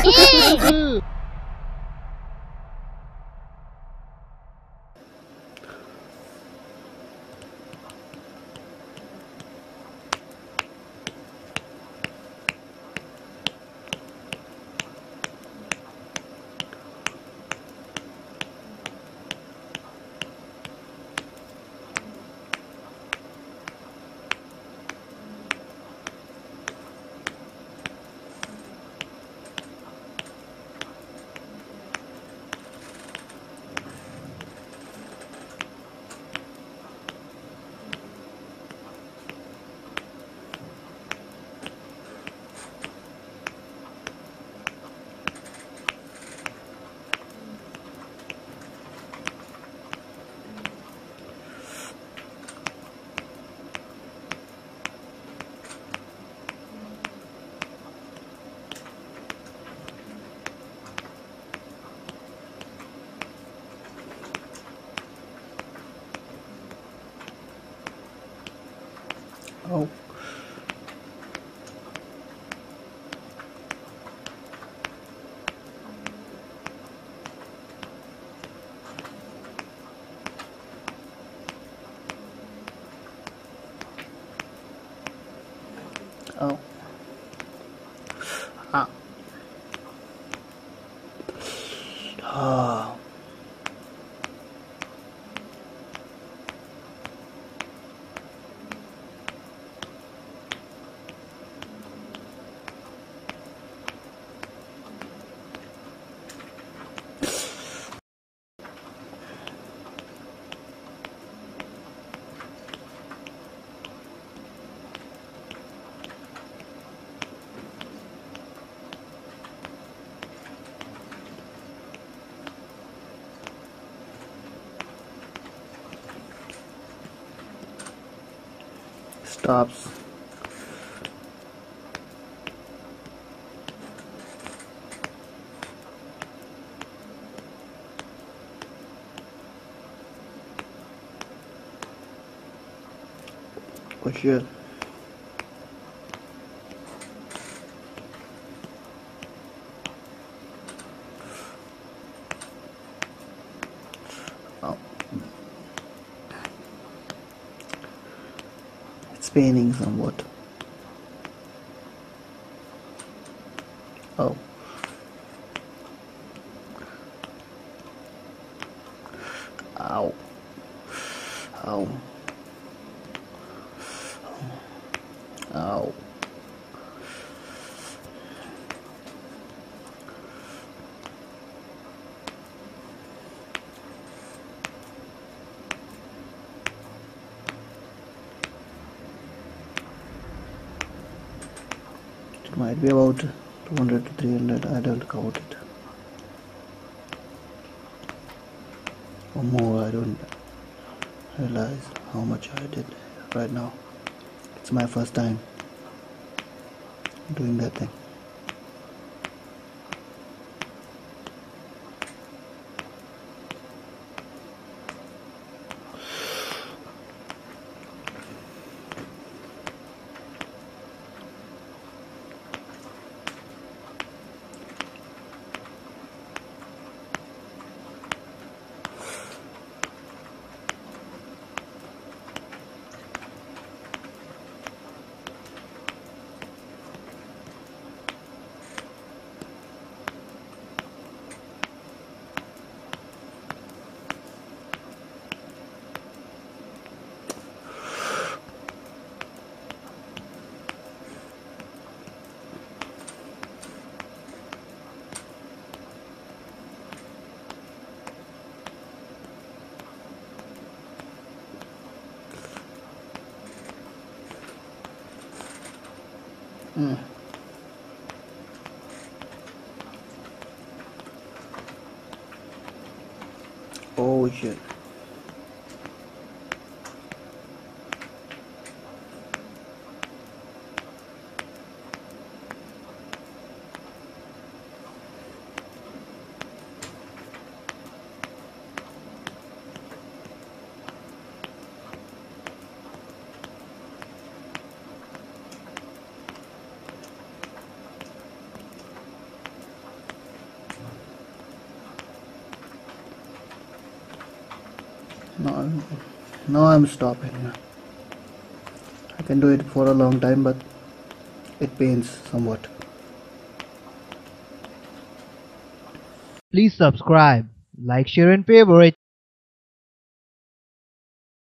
Oh. Oh. Ah. Oh. Stops. Oh shit. Oh. It's paining somewhat. Oh. Ow. Ow. Ow. It might be about 200 to 300, I don't count it. Or more, I don't realize how much I did right now. It's my first time doing that thing. Oh shit. Now I'm stopping. I can do it for a long time, but it pains somewhat. Please subscribe, like, share and favorite.